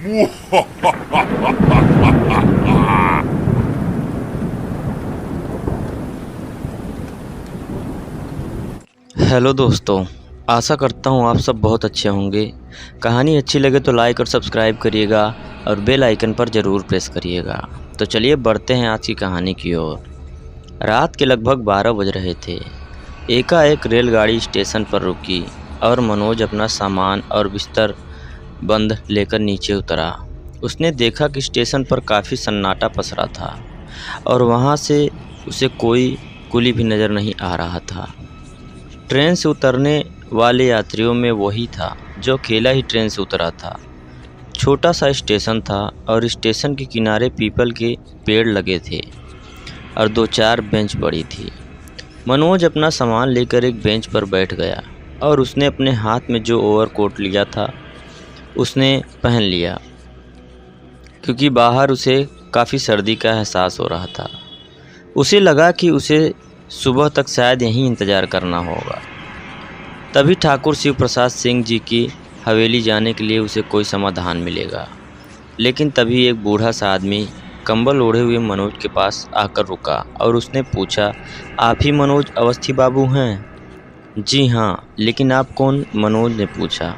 Hello दोस्तों, आशा करता हूँ आप सब बहुत अच्छे होंगे। कहानी अच्छी लगे तो लाइक और सब्सक्राइब करिएगा और बेल आइकन पर ज़रूर प्रेस करिएगा। तो चलिए बढ़ते हैं आज की कहानी की ओर। रात के लगभग 12 बज रहे थे। एकाएक रेलगाड़ी स्टेशन पर रुकी और मनोज अपना सामान और बिस्तर बंद लेकर नीचे उतरा। उसने देखा कि स्टेशन पर काफ़ी सन्नाटा पसरा था और वहाँ से उसे कोई कुली भी नज़र नहीं आ रहा था। ट्रेन से उतरने वाले यात्रियों में वही था जो अकेला ही ट्रेन से उतरा था। छोटा सा स्टेशन था और स्टेशन के किनारे पीपल के पेड़ लगे थे और 2-4 बेंच पड़ी थी। मनोज अपना सामान लेकर एक बेंच पर बैठ गया और उसने अपने हाथ में जो ओवरकोट लिया था उसने पहन लिया, क्योंकि बाहर उसे काफ़ी सर्दी का एहसास हो रहा था। उसे लगा कि उसे सुबह तक शायद यहीं इंतज़ार करना होगा। तभी ठाकुर शिव प्रसाद सिंह जी की हवेली जाने के लिए उसे कोई समाधान मिलेगा। लेकिन तभी एक बूढ़ा सा आदमी कंबल ओढ़े हुए मनोज के पास आकर रुका और उसने पूछा, आप ही मनोज अवस्थी बाबू हैं? जी हाँ, लेकिन आप कौन? मनोज ने पूछा।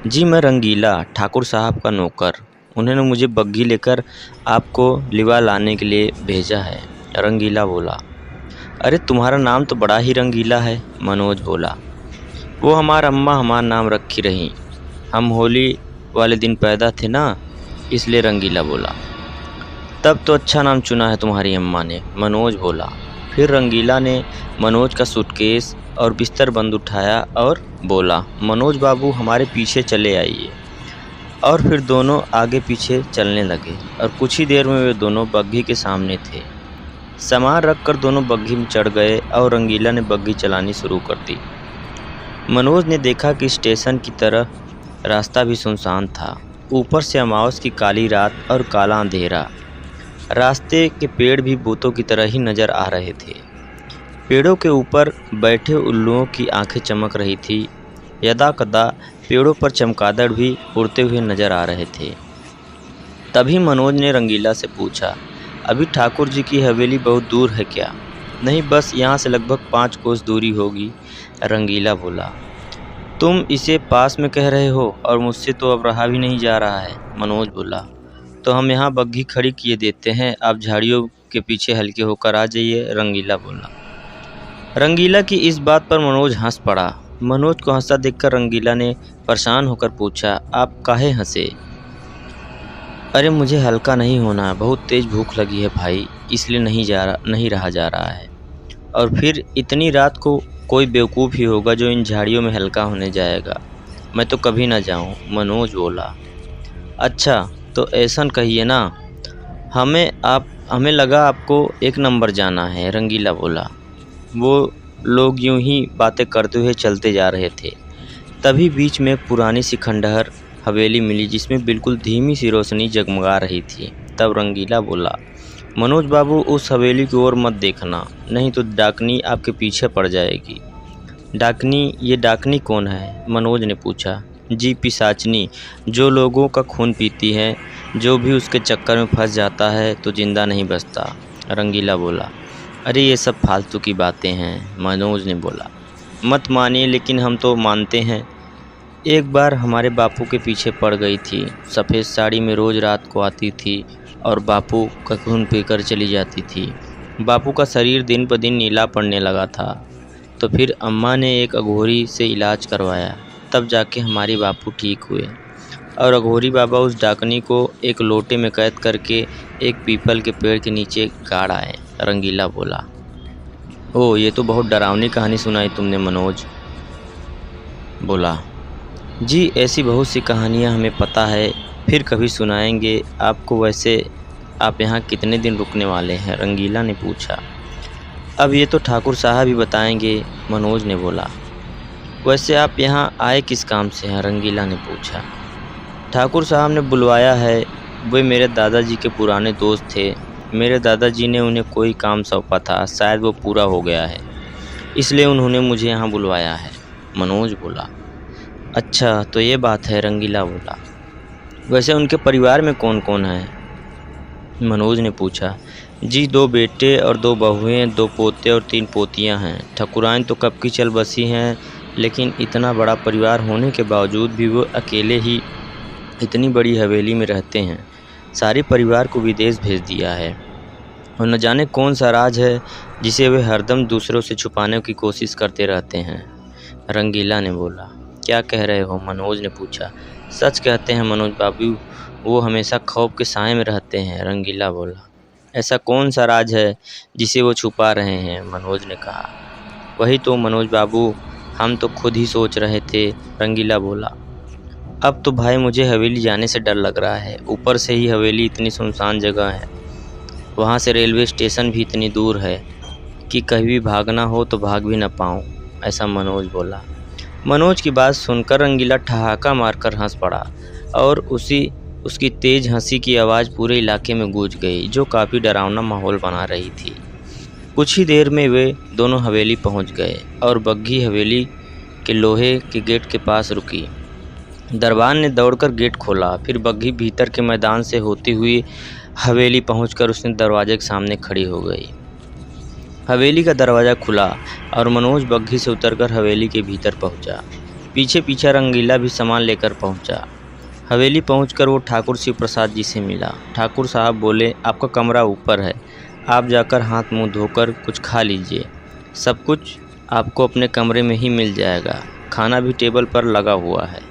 जी मैं रंगीला, ठाकुर साहब का नौकर। उन्होंने मुझे बग्घी लेकर आपको लिवा लाने के लिए भेजा है, रंगीला बोला। अरे तुम्हारा नाम तो बड़ा ही रंगीला है, मनोज बोला। वो हमारा अम्मा हमारा नाम रखी रही, हम होली वाले दिन पैदा थे ना, इसलिए रंगीला बोला। तब तो अच्छा नाम चुना है तुम्हारी अम्मा ने, मनोज बोला। फिर रंगीला ने मनोज का सूटकेस और बिस्तर बंद उठाया और बोला, मनोज बाबू हमारे पीछे चले आइए। और फिर दोनों आगे पीछे चलने लगे और कुछ ही देर में वे दोनों बग्घी के सामने थे। सामान रखकर दोनों बग्घी में चढ़ गए और रंगीला ने बग्घी चलानी शुरू कर दी। मनोज ने देखा कि स्टेशन की तरफ रास्ता भी सुनसान था। ऊपर से अमावस की काली रात और काला अंधेरा। रास्ते के पेड़ भी भूतों की तरह ही नज़र आ रहे थे। पेड़ों के ऊपर बैठे उल्लुओं की आंखें चमक रही थी। यदाकदा पेड़ों पर चमगादड़ भी उड़ते हुए नज़र आ रहे थे। तभी मनोज ने रंगीला से पूछा, अभी ठाकुर जी की हवेली बहुत दूर है क्या? नहीं, बस यहाँ से लगभग 5 कोस दूरी होगी, रंगीला बोला। तुम इसे पास में कह रहे हो और मुझसे तो अब रहा भी नहीं जा रहा है, मनोज बोला। तो हम यहाँ बग्घी खड़ी किए देते हैं, आप झाड़ियों के पीछे हल्के होकर आ जाइए, रंगीला बोला। रंगीला की इस बात पर मनोज हंस पड़ा। मनोज को हंसता देखकर रंगीला ने परेशान होकर पूछा, आप काहे हंसे? अरे मुझे हल्का नहीं होना, बहुत तेज़ भूख लगी है भाई, इसलिए नहीं रहा जा रहा है। और फिर इतनी रात को कोई बेवकूफ़ ही होगा जो इन झाड़ियों में हल्का होने जाएगा। मैं तो कभी ना जाऊं, मनोज बोला। अच्छा तो ऐसा कहिए ना, हमें लगा आपको 1 नंबर जाना है, रंगीला बोला। वो लोग यूं ही बातें करते हुए चलते जा रहे थे। तभी बीच में पुरानी सी खंडहर हवेली मिली जिसमें बिल्कुल धीमी सी रोशनी जगमगा रही थी। तब रंगीला बोला, मनोज बाबू उस हवेली की ओर मत देखना, नहीं तो डाकनी आपके पीछे पड़ जाएगी। डाकनी? ये डाकनी कौन है? मनोज ने पूछा। जी पिशाचनी, जो लोगों का खून पीती है, जो भी उसके चक्कर में फंस जाता है तो जिंदा नहीं बचता, रंगीला बोला। अरे ये सब फालतू की बातें हैं, मनोज ने बोला। मत मानिए लेकिन हम तो मानते हैं। एक बार हमारे बापू के पीछे पड़ गई थी, सफ़ेद साड़ी में रोज़ रात को आती थी और बापू का खून पीकर चली जाती थी। बापू का शरीर दिन ब दिन नीला पड़ने लगा था, तो फिर अम्मा ने एक अघोरी से इलाज करवाया, तब जाके हमारे बापू ठीक हुए। और अघोरी बाबा उस डाकनी को एक लोटे में कैद करके एक पीपल के पेड़ के नीचे गाड़ आए, रंगीला बोला। ओह, ये तो बहुत डरावनी कहानी सुनाई तुमने, मनोज बोला। जी ऐसी बहुत सी कहानियाँ हमें पता है, फिर कभी सुनाएंगे आपको। वैसे आप यहाँ कितने दिन रुकने वाले हैं, रंगीला ने पूछा। अब ये तो ठाकुर साहब ही बताएंगे, मनोज ने बोला। वैसे आप यहाँ आए किस काम से हैं, रंगीला ने पूछा। ठाकुर साहब ने बुलवाया है, वे मेरे दादाजी के पुराने दोस्त थे। मेरे दादाजी ने उन्हें कोई काम सौंपा था, शायद वो पूरा हो गया है, इसलिए उन्होंने मुझे यहाँ बुलवाया है, मनोज बोला। अच्छा तो ये बात है, रंगीला बोला। वैसे उनके परिवार में कौन कौन है? मनोज ने पूछा। जी 2 बेटे और 2 बहुएं, 2 पोते और 3 पोतियां हैं। ठाकुराइन तो कब की चल बसी हैं, लेकिन इतना बड़ा परिवार होने के बावजूद भी वो अकेले ही इतनी बड़ी हवेली में रहते हैं। सारे परिवार को विदेश भेज दिया है और न जाने कौन सा राज है जिसे वे हरदम दूसरों से छुपाने की कोशिश करते रहते हैं। रंगीला ने बोला। क्या कह रहे हो? मनोज ने पूछा। सच कहते हैं मनोज बाबू, वो हमेशा खौफ के साए में रहते हैं। रंगीला बोला। ऐसा कौन सा राज है जिसे वो छुपा रहे हैं? मनोज ने कहा। वही तो मनोज बाबू, हम तो खुद ही सोच रहे थे। रंगीला बोला। अब तो भाई मुझे हवेली जाने से डर लग रहा है। ऊपर से ही हवेली इतनी सुनसान जगह है, वहाँ से रेलवे स्टेशन भी इतनी दूर है कि कहीं भी भागना हो तो भाग भी न पाऊँ, ऐसा मनोज बोला। मनोज की बात सुनकर रंगीला ठहाका मारकर हंस पड़ा और उसकी तेज हंसी की आवाज़ पूरे इलाके में गूंज गई, जो काफ़ी डरावना माहौल बना रही थी। कुछ ही देर में वे दोनों हवेली पहुंच गए और बग्घी हवेली के लोहे के गेट के पास रुकी। दरबान ने दौड़कर गेट खोला। फिर बग्घी भीतर के मैदान से होती हुई हवेली पहुंचकर उसने दरवाजे के सामने खड़ी हो गई। हवेली का दरवाज़ा खुला और मनोज बग्घी से उतरकर हवेली के भीतर पहुंचा। पीछे पीछे रंगीला भी सामान लेकर पहुंचा। हवेली पहुंचकर वो ठाकुर शिव प्रसाद जी से मिला। ठाकुर साहब बोले, आपका कमरा ऊपर है, आप जाकर हाथ मुंह धोकर कुछ खा लीजिए। सब कुछ आपको अपने कमरे में ही मिल जाएगा। खाना भी टेबल पर लगा हुआ है।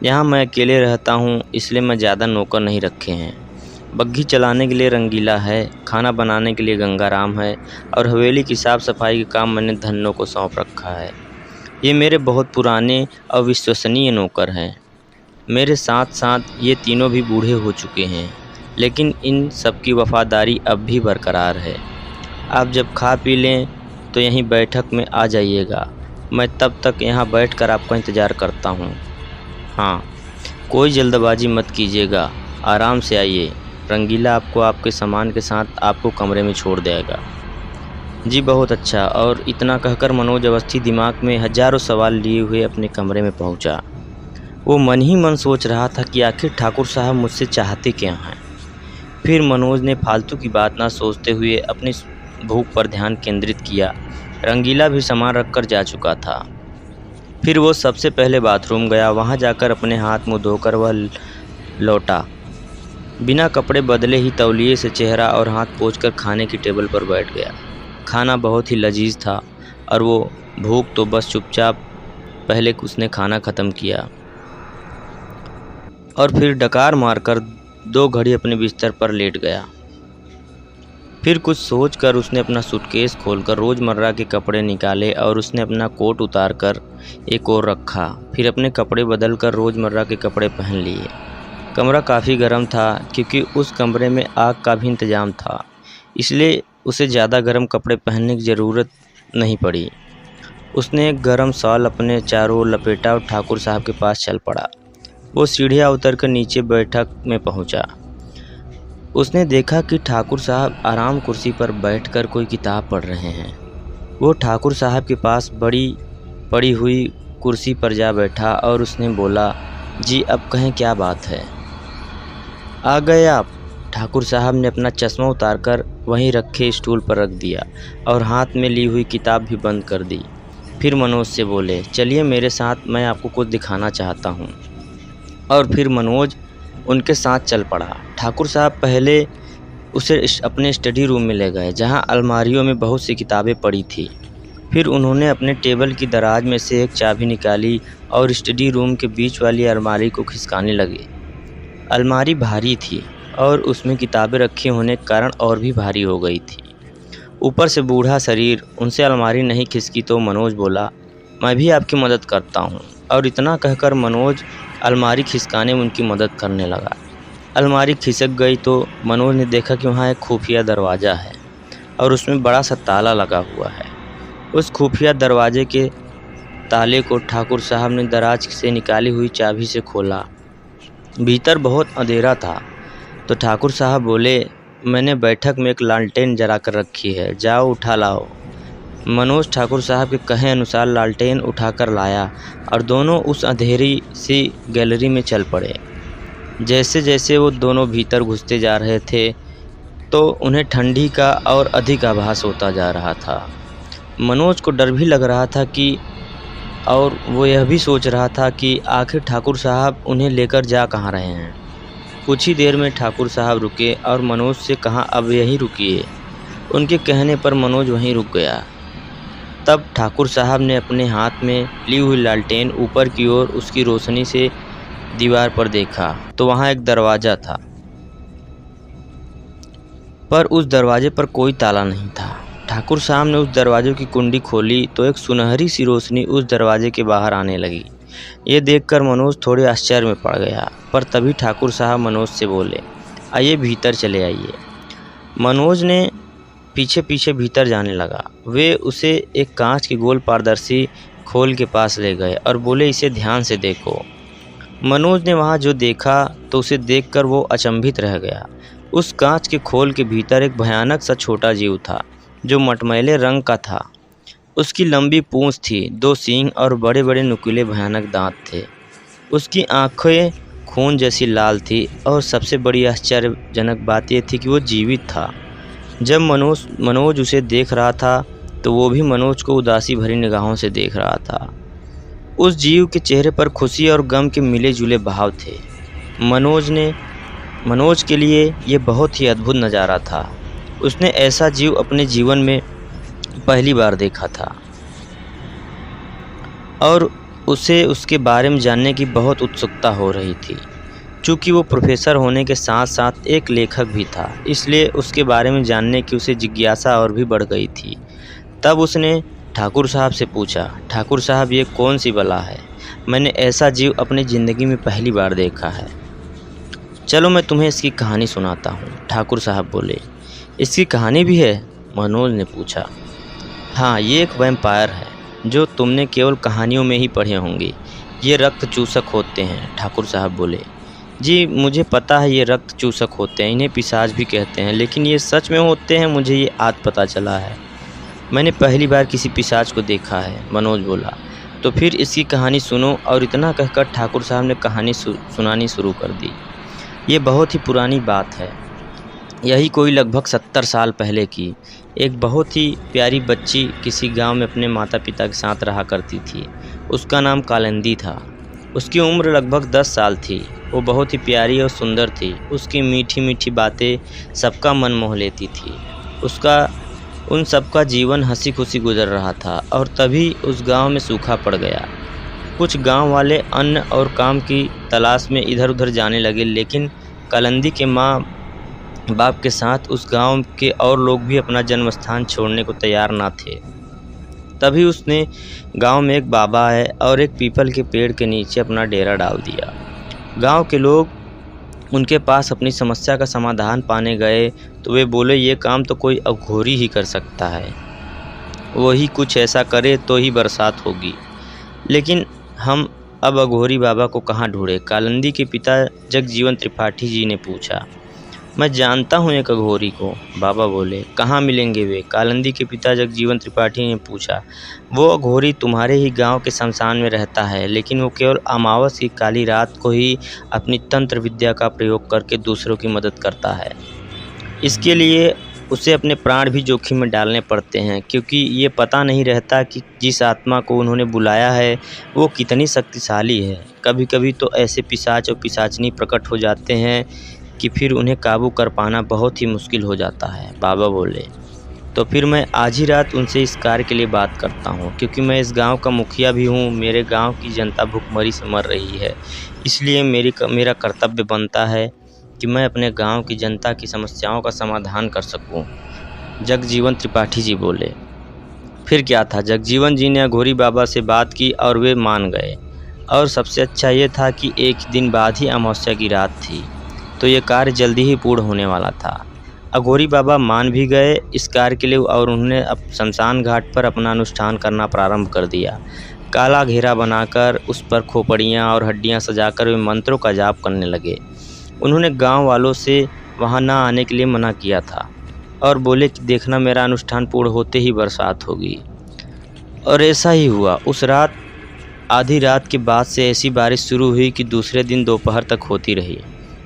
यहाँ मैं अकेले रहता हूँ, इसलिए मैं ज़्यादा नौकर नहीं रखे हैं। बग्घी चलाने के लिए रंगीला है, खाना बनाने के लिए गंगाराम है और हवेली की साफ़ सफाई का काम मैंने धन्नों को सौंप रखा है। ये मेरे बहुत पुराने और विश्वसनीय नौकर हैं। मेरे साथ साथ ये तीनों भी बूढ़े हो चुके हैं, लेकिन इन सबकी वफादारी अब भी बरकरार है। आप जब खा पी लें तो यहीं बैठक में आ जाइएगा। मैं तब तक यहाँ बैठकर आपका इंतज़ार करता हूँ। हाँ, कोई जल्दबाजी मत कीजिएगा, आराम से आइए। रंगीला आपको आपके सामान के साथ आपको कमरे में छोड़ देगा। जी बहुत अच्छा। और इतना कहकर मनोज अवस्थी दिमाग में हजारों सवाल लिए हुए अपने कमरे में पहुंचा। वो मन ही मन सोच रहा था कि आखिर ठाकुर साहब मुझसे चाहते क्या हैं। फिर मनोज ने फालतू की बात ना सोचते हुए अपनी भूख पर ध्यान केंद्रित किया। रंगीला भी सामान रखकर जा चुका था। फिर वो सबसे पहले बाथरूम गया। वहाँ जाकर अपने हाथ मुँह धोकर वह लौटा। बिना कपड़े बदले ही तौलिए से चेहरा और हाथ पोंछकर खाने की टेबल पर बैठ गया। खाना बहुत ही लजीज था और वो भूख तो बस चुपचाप पहले उसने खाना ख़त्म किया और फिर डकार मारकर 2 घड़ी अपने बिस्तर पर लेट गया। फिर कुछ सोचकर उसने अपना सूटकेस खोलकर रोज़मर्रा के कपड़े निकाले और उसने अपना कोट उतारकर एक और रखा। फिर अपने कपड़े बदलकर रोज़मर्रा के कपड़े पहन लिए। कमरा काफ़ी गर्म था क्योंकि उस कमरे में आग का भी इंतज़ाम था, इसलिए उसे ज़्यादा गर्म कपड़े पहनने की ज़रूरत नहीं पड़ी। उसने एक गर्म शॉल अपने चारों ओर लपेटा और ठाकुर साहब के पास चल पड़ा। वो सीढ़ियाँ उतरकर नीचे बैठक में पहुंचा। उसने देखा कि ठाकुर साहब आराम कुर्सी पर बैठकर कोई किताब पढ़ रहे हैं। वो ठाकुर साहब के पास बड़ी पड़ी हुई कुर्सी पर जा बैठा और उसने बोला, जी अब कहें क्या बात है? आ गए आप? ठाकुर साहब ने अपना चश्मा उतारकर वहीं रखे स्टूल पर रख दिया और हाथ में ली हुई किताब भी बंद कर दी। फिर मनोज से बोले, चलिए मेरे साथ, मैं आपको कुछ दिखाना चाहता हूँ। और फिर मनोज उनके साथ चल पड़ा। ठाकुर साहब पहले उसे अपने स्टडी रूम में ले गए, जहाँ अलमारियों में बहुत सी किताबें पड़ी थी। फिर उन्होंने अपने टेबल की दराज में से एक चाबी निकाली और स्टडी रूम के बीच वाली अलमारी को खिसकाने लगे। अलमारी भारी थी और उसमें किताबें रखी होने के कारण और भी भारी हो गई थी। ऊपर से बूढ़ा शरीर, उनसे अलमारी नहीं खिसकी तो मनोज बोला, मैं भी आपकी मदद करता हूँ। और इतना कहकर मनोज अलमारी खिसकाने में उनकी मदद करने लगा। अलमारी खिसक गई तो मनोज ने देखा कि वहाँ एक खुफिया दरवाज़ा है और उसमें बड़ा सा ताला लगा हुआ है। उस खुफिया दरवाजे के ताले को ठाकुर साहब ने दराज से निकाली हुई चाबी से खोला। भीतर बहुत अंधेरा था तो ठाकुर साहब बोले, मैंने बैठक में एक लालटेन जला कर रखी है, जाओ उठा लाओ। मनोज ठाकुर साहब के कहे अनुसार लालटेन उठाकर लाया और दोनों उस अंधेरी सी गैलरी में चल पड़े। जैसे जैसे वो दोनों भीतर घुसते जा रहे थे तो उन्हें ठंडी का और अधिक आभास होता जा रहा था। मनोज को डर भी लग रहा था कि और वो यह भी सोच रहा था कि आखिर ठाकुर साहब उन्हें लेकर जा कहाँ रहे हैं। कुछ ही देर में ठाकुर साहब रुके और मनोज से कहा, अब यहीं रुकिए। उनके कहने पर मनोज वहीं रुक गया। तब ठाकुर साहब ने अपने हाथ में ली हुई लालटेन ऊपर की ओर उसकी रोशनी से दीवार पर देखा तो वहाँ एक दरवाज़ा था, पर उस दरवाजे पर कोई ताला नहीं था। ठाकुर साहब ने उस दरवाजे की कुंडी खोली तो एक सुनहरी सी रोशनी उस दरवाजे के बाहर आने लगी। ये देखकर मनोज थोड़े आश्चर्य में पड़ गया, पर तभी ठाकुर साहब मनोज से बोले, आइए भीतर चले आइए। मनोज ने पीछे पीछे भीतर जाने लगा। वे उसे एक कांच के गोल पारदर्शी खोल के पास ले गए और बोले, इसे ध्यान से देखो। मनोज ने वहाँ जो देखा तो उसे देखकर वो अचंभित रह गया। उस कांच के खोल के भीतर एक भयानक सा छोटा जीव था जो मटमैले रंग का था। उसकी लंबी पूंछ थी, 2 सींग और बड़े बड़े नुकीले भयानक दांत थे। उसकी आंखें खून जैसी लाल थी और सबसे बड़ी आश्चर्यजनक बात यह थी कि वो जीवित था। जब मनोज उसे देख रहा था तो वो भी मनोज को उदासी भरी निगाहों से देख रहा था। उस जीव के चेहरे पर खुशी और गम के मिले जुले भाव थे। मनोज के लिए ये बहुत ही अद्भुत नज़ारा था। उसने ऐसा जीव अपने जीवन में पहली बार देखा था और उसे उसके बारे में जानने की बहुत उत्सुकता हो रही थी। चूँकि वो प्रोफेसर होने के साथ साथ एक लेखक भी था, इसलिए उसके बारे में जानने की उसे जिज्ञासा और भी बढ़ गई थी। तब उसने ठाकुर साहब से पूछा, ठाकुर साहब ये कौन सी बला है? मैंने ऐसा जीव अपनी ज़िंदगी में पहली बार देखा है। चलो मैं तुम्हें इसकी कहानी सुनाता हूँ, ठाकुर साहब बोले। इसकी कहानी भी है? मनोज ने पूछा। हाँ, ये एक वैम्पायर है जो तुमने केवल कहानियों में ही पढ़े होंगे। ये रक्त चूसक होते हैं, ठाकुर साहब बोले। जी मुझे पता है ये रक्त चूसक होते हैं, इन्हें पिशाच भी कहते हैं, लेकिन ये सच में होते हैं मुझे ये आज पता चला है। मैंने पहली बार किसी पिशाच को देखा है, मनोज बोला। तो फिर इसकी कहानी सुनो। और इतना कहकर ठाकुर साहब ने कहानी सुनानी शुरू कर दी। ये बहुत ही पुरानी बात है, यही कोई लगभग 70 साल पहले की। एक बहुत ही प्यारी बच्ची किसी गांव में अपने माता पिता के साथ रहा करती थी। उसका नाम कालिंदी था। उसकी उम्र लगभग 10 साल थी। वो बहुत ही प्यारी और सुंदर थी। उसकी मीठी मीठी बातें सबका मन मोह लेती थी। उन सबका जीवन हंसी खुशी गुजर रहा था और तभी उस गांव में सूखा पड़ गया। कुछ गांव वाले अन्न और काम की तलाश में इधर उधर जाने लगे, लेकिन कालिंदी के माँ बाप के साथ उस गांव के और लोग भी अपना जन्म स्थान छोड़ने को तैयार ना थे। तभी उसने गांव में एक बाबा है और एक पीपल के पेड़ के नीचे अपना डेरा डाल दिया। गांव के लोग उनके पास अपनी समस्या का समाधान पाने गए तो वे बोले, ये काम तो कोई अघोरी ही कर सकता है, वही कुछ ऐसा करे तो ही बरसात होगी। लेकिन हम अब अघोरी बाबा को कहाँ ढूंढे? कालिंदी के पिता जगजीवन त्रिपाठी जी ने पूछा। मैं जानता हूँ एक अघोरी को, बाबा बोले। कहाँ मिलेंगे वे? कालिंदी के पिता जगजीवन त्रिपाठी ने पूछा। वो अघोरी तुम्हारे ही गांव के शमशान में रहता है, लेकिन वो केवल अमावस की काली रात को ही अपनी तंत्र विद्या का प्रयोग करके दूसरों की मदद करता है। इसके लिए उसे अपने प्राण भी जोखिम में डालने पड़ते हैं, क्योंकि ये पता नहीं रहता कि जिस आत्मा को उन्होंने बुलाया है वो कितनी शक्तिशाली है। कभी कभी तो ऐसे पिशाच और पिशाचनी प्रकट हो जाते हैं कि फिर उन्हें काबू कर पाना बहुत ही मुश्किल हो जाता है, बाबा बोले। तो फिर मैं आज ही रात उनसे इस कार्य के लिए बात करता हूँ, क्योंकि मैं इस गांव का मुखिया भी हूँ। मेरे गांव की जनता भूखमरी से मर रही है, इसलिए मेरा कर्तव्य बनता है कि मैं अपने गांव की जनता की समस्याओं का समाधान कर सकूं, जगजीवन त्रिपाठी जी बोले। फिर क्या था, जगजीवन जी ने अघोरी बाबा से बात की और वे मान गए। और सबसे अच्छा ये था कि एक दिन बाद ही अमावस्या की रात थी, तो ये कार्य जल्दी ही पूर्ण होने वाला था। अघोरी बाबा मान भी गए इस कार्य के लिए और उन्होंने अब शमशान घाट पर अपना अनुष्ठान करना प्रारंभ कर दिया। काला घेरा बनाकर उस पर खोपड़ियाँ और हड्डियाँ सजाकर वे मंत्रों का जाप करने लगे। उन्होंने गांव वालों से वहां ना आने के लिए मना किया था और बोले कि देखना मेरा अनुष्ठान पूर्ण होते ही बरसात होगी। और ऐसा ही हुआ। उस रात आधी रात के बाद से ऐसी बारिश शुरू हुई कि दूसरे दिन दोपहर तक होती रही।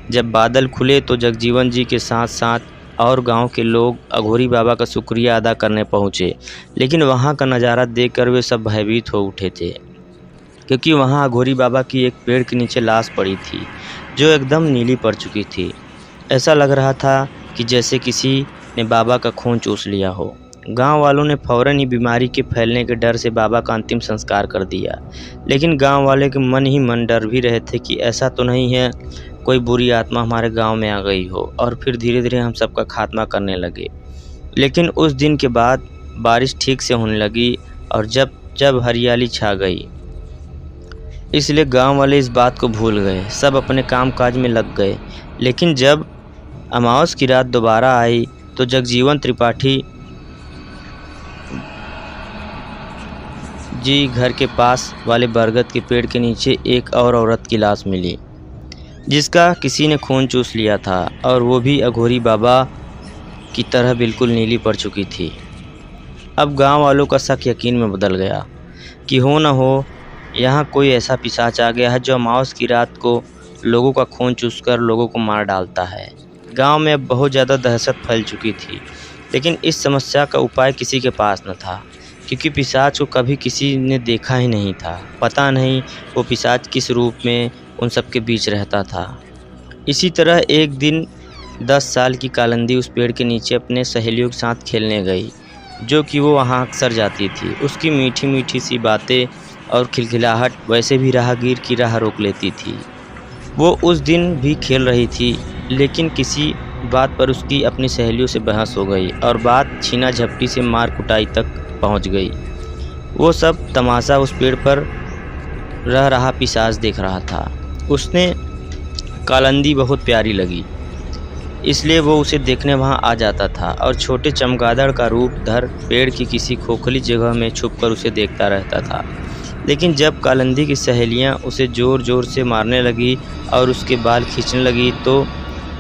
जब बादल खुले तो जगजीवन जी के साथ साथ और गांव के लोग अघोरी बाबा का शुक्रिया अदा करने पहुंचे, लेकिन वहां का नज़ारा देखकर वे सब भयभीत हो उठे थे, क्योंकि वहां अघोरी बाबा की एक पेड़ के नीचे लाश पड़ी थी जो एकदम नीली पड़ चुकी थी। ऐसा लग रहा था कि जैसे किसी ने बाबा का खून चूस लिया हो। गांव वालों ने फौरन ही बीमारी के फैलने के डर से बाबा का अंतिम संस्कार कर दिया, लेकिन गांव वाले के मन ही मन डर भी रहे थे कि ऐसा तो नहीं है कोई बुरी आत्मा हमारे गांव में आ गई हो और फिर धीरे धीरे हम सबका खात्मा करने लगे। लेकिन उस दिन के बाद बारिश ठीक से होने लगी और जब हरियाली छा गई, इसलिए गांव वाले इस बात को भूल गए, सब अपने काम काज में लग गए। लेकिन जब अमावस की रात दोबारा आई तो जगजीवन त्रिपाठी जी घर के पास वाले बरगद के पेड़ के नीचे एक और औरत की लाश मिली, जिसका किसी ने खून चूस लिया था और वो भी अघोरी बाबा की तरह बिल्कुल नीली पड़ चुकी थी। अब गांव वालों का शक यकीन में बदल गया कि हो न हो यहाँ कोई ऐसा पिशाच आ गया है जो अमावस की रात को लोगों का खून चूसकर लोगों को मार डालता है। गांव में अब बहुत ज़्यादा दहशत फैल चुकी थी, लेकिन इस समस्या का उपाय किसी के पास न था, क्योंकि पिशाच को कभी किसी ने देखा ही नहीं था। पता नहीं वो पिशाच किस रूप में उन सबके बीच रहता था। इसी तरह एक दिन 10 साल की कालिंदी उस पेड़ के नीचे अपने सहेलियों के साथ खेलने गई, जो कि वो वहाँ अक्सर जाती थी। उसकी मीठी मीठी सी बातें और खिलखिलाहट वैसे भी राहगीर की राह रोक लेती थी। वो उस दिन भी खेल रही थी, लेकिन किसी बात पर उसकी अपनी सहेलियों से बहस हो गई और बात छीना झपटी से मार कुटाई तक पहुंच गई। वो सब तमाशा उस पेड़ पर रह रहा पिशाच देख रहा था। उसने कालिंदी बहुत प्यारी लगी, इसलिए वो उसे देखने वहां आ जाता था और छोटे चमगादड़ का रूप धर पेड़ की किसी खोखली जगह में छुपकर उसे देखता रहता था। लेकिन जब कालिंदी की सहेलियां उसे ज़ोर ज़ोर से मारने लगी और उसके बाल खींचने लगी तो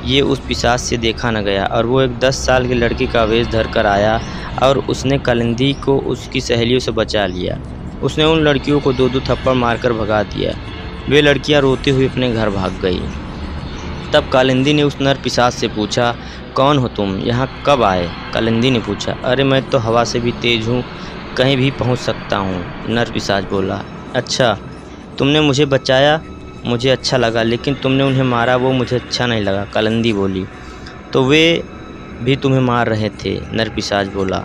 ये उस पिशाच से देखा न गया और वो एक 10 साल की लड़की का वेश धर कर आया और उसने कालिंदी को उसकी सहेलियों से बचा लिया। उसने उन लड़कियों को 2-2 थप्पड़ मारकर भगा दिया। वे लड़कियां रोती हुई अपने घर भाग गई। तब कालिंदी ने उस नर पिशाच से पूछा, कौन हो तुम, यहाँ कब आए? कालिंदी ने पूछा, अरे मैं तो हवा से भी तेज़ हूँ, कहीं भी पहुँच सकता हूँ। नर पिशाच बोला, अच्छा तुमने मुझे बचाया, मुझे अच्छा लगा, लेकिन तुमने उन्हें मारा वो मुझे अच्छा नहीं लगा। कालिंदी बोली, तो वे भी तुम्हें मार रहे थे। नर पिशाच बोला,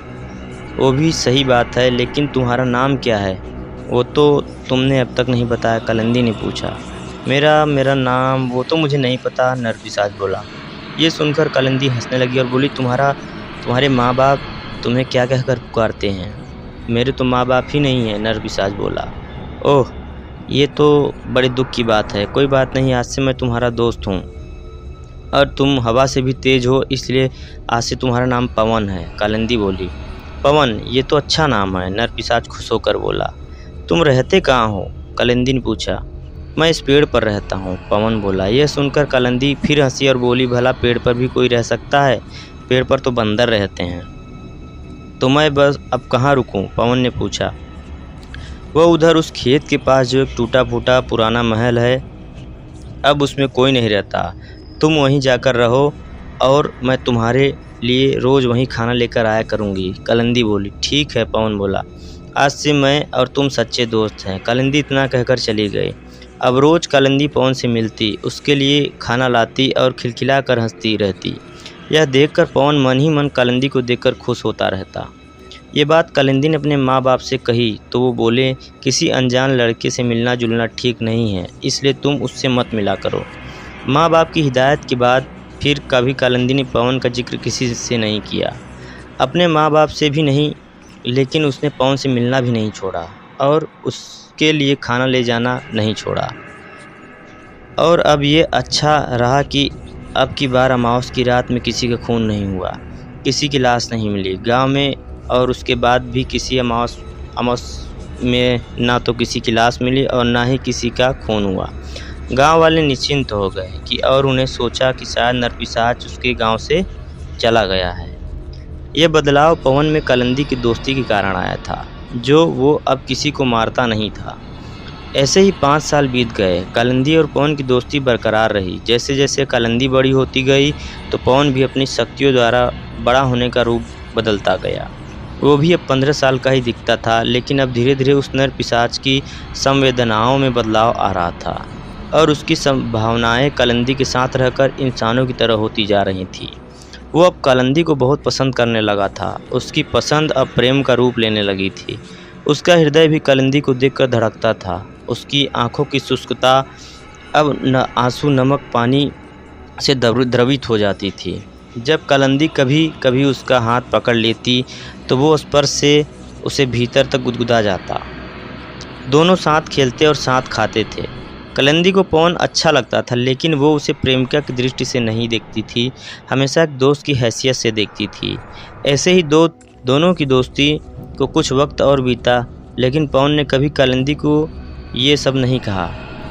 वो भी सही बात है, लेकिन तुम्हारा नाम क्या है? वो तो तुमने अब तक नहीं बताया। कालिंदी ने पूछा, मेरा नाम वो तो मुझे नहीं पता। नर पिशाच बोला। ये सुनकर कालिंदी हंसने लगी और बोली, तुम्हारे माँ बाप तुम्हें क्या कहकर पुकारते हैं? मेरे तो माँ बाप ही नहीं हैं। नर पिशाच बोला, ओह ये तो बड़े दुख की बात है। कोई बात नहीं, आज से मैं तुम्हारा दोस्त हूँ और तुम हवा से भी तेज़ हो, इसलिए आज से तुम्हारा नाम पवन है। कालिंदी बोली, पवन, ये तो अच्छा नाम है। नर पिशाच खुश होकर बोला, तुम रहते कहाँ हो? कालिंदी ने पूछा, मैं इस पेड़ पर रहता हूँ। पवन बोला। यह सुनकर कालिंदी फिर हंसी और बोली, भला पेड़ पर भी कोई रह सकता है? पेड़ पर तो बंदर रहते हैं। तो मैं बस अब कहाँ रुकूं? पवन ने पूछा। वह उधर उस खेत के पास जो एक टूटा फूटा पुराना महल है, अब उसमें कोई नहीं रहता। तुम वहीं जाकर रहो और मैं तुम्हारे लिए रोज़ वहीं खाना लेकर आया करूँगी। कालिंदी बोली, ठीक है। पवन बोला, आज से मैं और तुम सच्चे दोस्त हैं। कालिंदी इतना कहकर चली गई। अब रोज़ कालिंदी पवन से मिलती, उसके लिए खाना लाती और खिलखिला कर हंसती रहती। यह देखकर पवन मन ही मन कालिंदी को देखकर खुश होता रहता। ये बात कालिंदी ने अपने माँ बाप से कही तो वो बोले, किसी अनजान लड़के से मिलना जुलना ठीक नहीं है, इसलिए तुम उससे मत मिला करो। माँ बाप की हिदायत के बाद फिर कभी कालिंदी ने पवन का जिक्र किसी से नहीं किया, अपने माँ बाप से भी नहीं, लेकिन उसने पवन से मिलना भी नहीं छोड़ा और उसके लिए खाना ले जाना नहीं छोड़ा। और अब ये अच्छा रहा कि अब की बार अमावस की रात में किसी का खून नहीं हुआ, किसी की लाश नहीं मिली गांव में, और उसके बाद भी किसी अमावस में ना तो किसी की लाश मिली और ना ही किसी का खून हुआ। गांव वाले निश्चिंत हो गए कि और उन्हें सोचा कि शायद नरपिशाच उसके गांव से चला गया है। यह बदलाव पवन में कालिंदी की दोस्ती के कारण आया था, जो वो अब किसी को मारता नहीं था। ऐसे ही 5 साल बीत गए। कालिंदी और पवन की दोस्ती बरकरार रही। जैसे जैसे कालिंदी बड़ी होती गई तो पवन भी अपनी शक्तियों द्वारा बड़ा होने का रूप बदलता गया। वो भी अब 15 साल का ही दिखता था, लेकिन अब धीरे धीरे उस नर पिशाच की संवेदनाओं में बदलाव आ रहा था और उसकी भावनाएं कालिंदी के साथ रहकर इंसानों की तरह होती जा रही थी। वो अब कालिंदी को बहुत पसंद करने लगा था। उसकी पसंद अब प्रेम का रूप लेने लगी थी। उसका हृदय भी कालिंदी को देखकर धड़कता था। उसकी आंखों की शुष्कता अब आंसू नमक पानी से द्रवित हो जाती थी। जब कालिंदी कभी कभी उसका हाथ पकड़ लेती तो वो स्पर्श से उसे भीतर तक गुदगुदा जाता। दोनों साथ खेलते और साथ खाते थे। कालिंदी को पवन अच्छा लगता था, लेकिन वो उसे प्रेमिका की दृष्टि से नहीं देखती थी, हमेशा एक दोस्त की हैसियत से देखती थी। ऐसे ही दोनों की दोस्ती को कुछ वक्त और बीता, लेकिन पवन ने कभी कालिंदी को ये सब नहीं कहा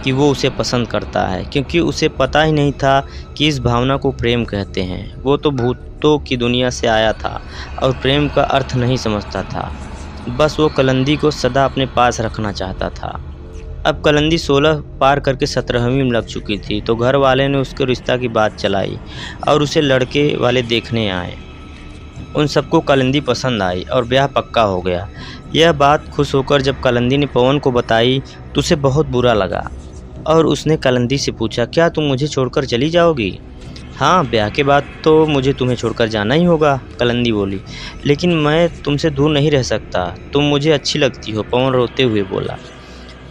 कि वो उसे पसंद करता है, क्योंकि उसे पता ही नहीं था कि इस भावना को प्रेम कहते हैं। वो तो भूतों की दुनिया से आया था और प्रेम का अर्थ नहीं समझता था। बस वो कालिंदी को सदा अपने पास रखना चाहता था। अब कालिंदी 16 पार करके 17वीं में लग चुकी थी, तो घर वाले ने उसके रिश्ता की बात चलाई और उसे लड़के वाले देखने आए। उन सबको कालिंदी पसंद आई और ब्याह पक्का हो गया। यह बात खुश होकर जब कालिंदी ने पवन को बताई तो उसे बहुत बुरा लगा और उसने कालिंदी से पूछा, क्या तुम मुझे छोड़कर चली जाओगी? हाँ, ब्याह के बाद तो मुझे तुम्हें छोड़कर जाना ही होगा, कालिंदी बोली। लेकिन मैं तुमसे दूर नहीं रह सकता, तुम मुझे अच्छी लगती हो, पवन रोते हुए बोला।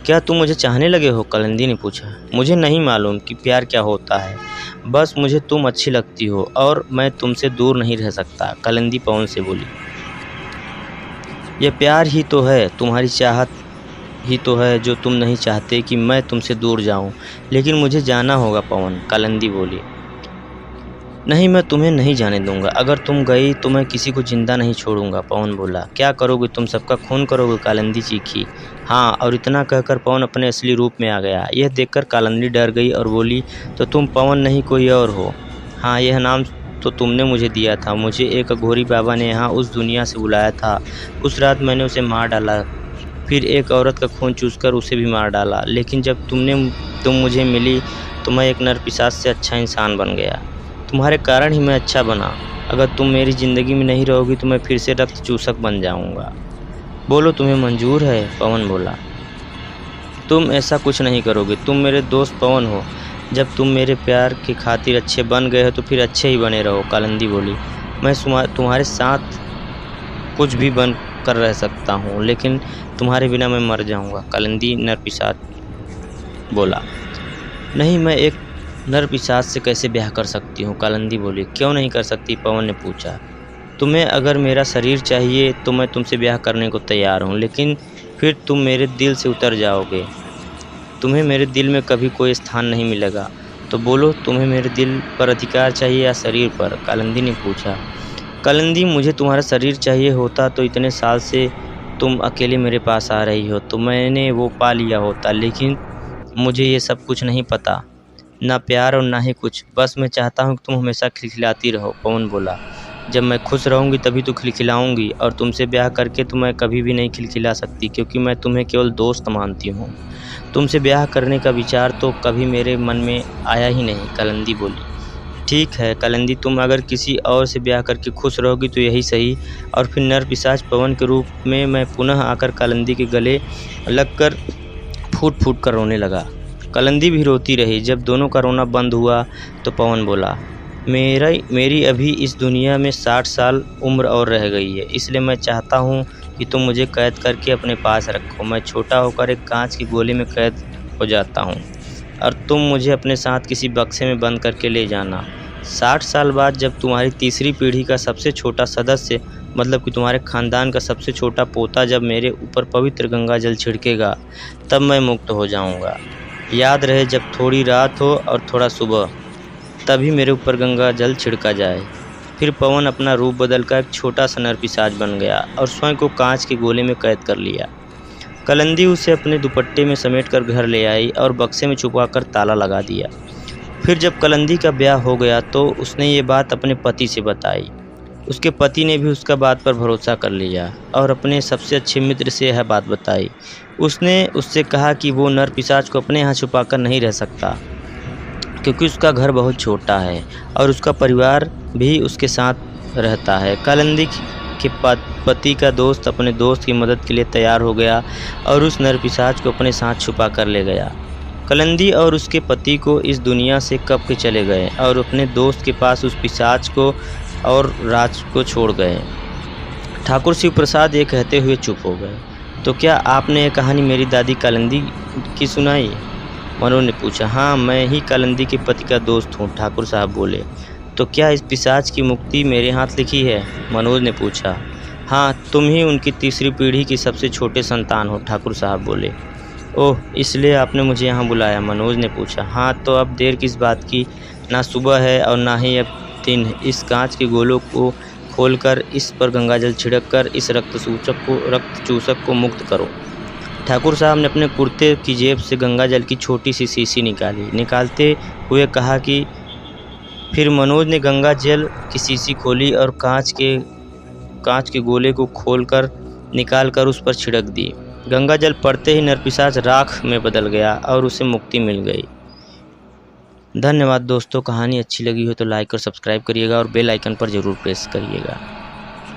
क्या तुम मुझे चाहने लगे हो? कालिंदी ने पूछा। मुझे नहीं मालूम कि प्यार क्या होता है, बस मुझे तुम अच्छी लगती हो और मैं तुमसे दूर नहीं रह सकता, कालिंदी पवन से बोली। यह प्यार ही तो है, तुम्हारी चाहत ही तो है जो तुम नहीं चाहते कि मैं तुमसे दूर जाऊं, लेकिन मुझे जाना होगा पवन, कालिंदी बोली। नहीं, मैं तुम्हें नहीं जाने दूंगा। अगर तुम गई तो मैं किसी को जिंदा नहीं छोड़ूंगा, पवन बोला। क्या करोगे तुम? सबका खून करोगे, कालिंदी चीखी। हाँ, और इतना कहकर पवन अपने असली रूप में आ गया। यह देखकर कालिंदी डर गई और बोली, तो तुम पवन नहीं कोई और हो? हाँ, यह नाम तो तुमने मुझे दिया था। मुझे एक अघोरी बाबा ने यहाँ उस दुनिया से बुलाया था। उस रात मैंने उसे मार डाला, फिर एक औरत का खून चूसकर उसे भी मार डाला, लेकिन जब तुम मुझे मिली तो मैं एक नर पिशाच से अच्छा इंसान बन गया। तुम्हारे कारण ही मैं अच्छा बना। अगर तुम मेरी ज़िंदगी में नहीं रहोगी तो मैं फिर से रक्त चूसक बन जाऊंगा। बोलो, तुम्हें मंजूर है? पवन बोला। तुम ऐसा कुछ नहीं करोगे, तुम मेरे दोस्त पवन हो। जब तुम मेरे प्यार की खातिर अच्छे बन गए हो तो फिर अच्छे ही बने रहो, कालिंदी बोली। मैं तुम्हारे साथ कुछ भी बन कर रह सकता हूँ, लेकिन तुम्हारे बिना मैं मर जाऊँगा, कालिंदी नर पिशाच बोला। नहीं, मैं एक नर पिशाच से कैसे ब्याह कर सकती हूँ, कालिंदी बोली। क्यों नहीं कर सकती? पवन ने पूछा। तुम्हें अगर मेरा शरीर चाहिए तो मैं तुमसे ब्याह करने को तैयार हूँ, लेकिन फिर तुम मेरे दिल से उतर जाओगे। तुम्हें मेरे दिल में कभी कोई स्थान नहीं मिलेगा। तो बोलो, तुम्हें मेरे दिल पर अधिकार चाहिए या शरीर पर, कालिंदी ने पूछा। कालिंदी, मुझे तुम्हारा शरीर चाहिए होता तो इतने साल से तुम अकेले मेरे पास आ रही हो तो मैंने वो पा लिया होता, लेकिन मुझे ये सब कुछ नहीं पता, ना प्यार और ना ही कुछ। बस मैं चाहता हूँ कि तुम हमेशा खिलखिलाती रहो, पवन बोला। जब मैं खुश रहूँगी तभी तो खिलखिलाऊँगी, और तुमसे ब्याह करके तो मैं कभी भी नहीं खिलखिला सकती, क्योंकि मैं तुम्हें केवल दोस्त मानती हूँ। तुमसे ब्याह करने का विचार तो कभी मेरे मन में आया ही नहीं, कालिंदी बोली। ठीक है कालिंदी, तुम अगर किसी और से ब्याह करके खुश रहोगी तो यही सही। और फिर नर पिशाच पवन के रूप में मैं पुनः आकर कालिंदी के गले लगकर फूट फूट कर रोने लगा। कालिंदी भी रोती रही। जब दोनों का रोना बंद हुआ तो पवन बोला, मेरी अभी इस दुनिया में 60 साल उम्र और रह गई है, इसलिए मैं चाहता हूँ कि तुम मुझे कैद करके अपने पास रखो। मैं छोटा होकर एक कांच की गोली में कैद हो जाता हूँ और तुम मुझे अपने साथ किसी बक्से में बंद करके ले जाना। 60 साल बाद जब तुम्हारी तीसरी पीढ़ी का सबसे छोटा सदस्य, मतलब कि तुम्हारे खानदान का सबसे छोटा पोता जब मेरे ऊपर पवित्र गंगा जल छिड़केगा, तब मैं मुक्त हो जाऊंगा। याद रहे, जब थोड़ी रात हो और थोड़ा सुबह, तभी मेरे ऊपर गंगा जल छिड़का जाए। फिर पवन अपना रूप बदलकर एक छोटा सा नर पिशाच बन गया और स्वयं को कांच के गोले में कैद कर लिया। कालिंदी उसे अपने दुपट्टे में समेटकर घर ले आई और बक्से में छुपाकर ताला लगा दिया। फिर जब कालिंदी का ब्याह हो गया तो उसने ये बात अपने पति से बताई। उसके पति ने भी उसका बात पर भरोसा कर लिया और अपने सबसे अच्छे मित्र से यह बात बताई। उसने उससे कहा कि वो नर पिशाच को अपने यहाँ छुपाकर नहीं रह सकता, क्योंकि उसका घर बहुत छोटा है और उसका परिवार भी उसके साथ रहता है। कालिंदी के पति का दोस्त अपने दोस्त की मदद के लिए तैयार हो गया और उस नर पिशाच को अपने साथ छुपा कर ले गया। कालिंदी और उसके पति को इस दुनिया से कब के चले गए और अपने दोस्त के पास उस पिशाच को और राज को छोड़ गए। ठाकुर शिव प्रसाद ये कहते हुए चुप हो गए। तो क्या आपने ये कहानी मेरी दादी कालिंदी की सुनाई? मनोज ने पूछा। हाँ, मैं ही कालिंदी के पति का दोस्त हूँ, ठाकुर साहब बोले। तो क्या इस पिशाच की मुक्ति मेरे हाथ लिखी है? मनोज ने पूछा। हाँ, तुम ही उनकी तीसरी पीढ़ी की सबसे छोटे संतान हो, ठाकुर साहब बोले। ओह, इसलिए आपने मुझे यहाँ बुलाया? मनोज ने पूछा। हाँ, तो अब देर किस बात की? ना सुबह है और ना ही अब दिन। इस कांच के गोलों को खोलकर इस पर गंगाजल छिड़ककर इस रक्त चूसक को मुक्त करो। ठाकुर साहब ने अपने कुर्ते की जेब से गंगाजल की छोटी सी शीशी निकालते हुए कहा कि फिर मनोज ने गंगाजल की शीशी खोली और कांच के गोले को खोलकर निकालकर उस पर छिड़क दी। गंगाजल पड़ते ही नरपिशाच राख में बदल गया और उसे मुक्ति मिल गई। धन्यवाद दोस्तों। कहानी अच्छी लगी हो तो लाइक और सब्सक्राइब करिएगा और बेल आइकन पर ज़रूर प्रेस करिएगा।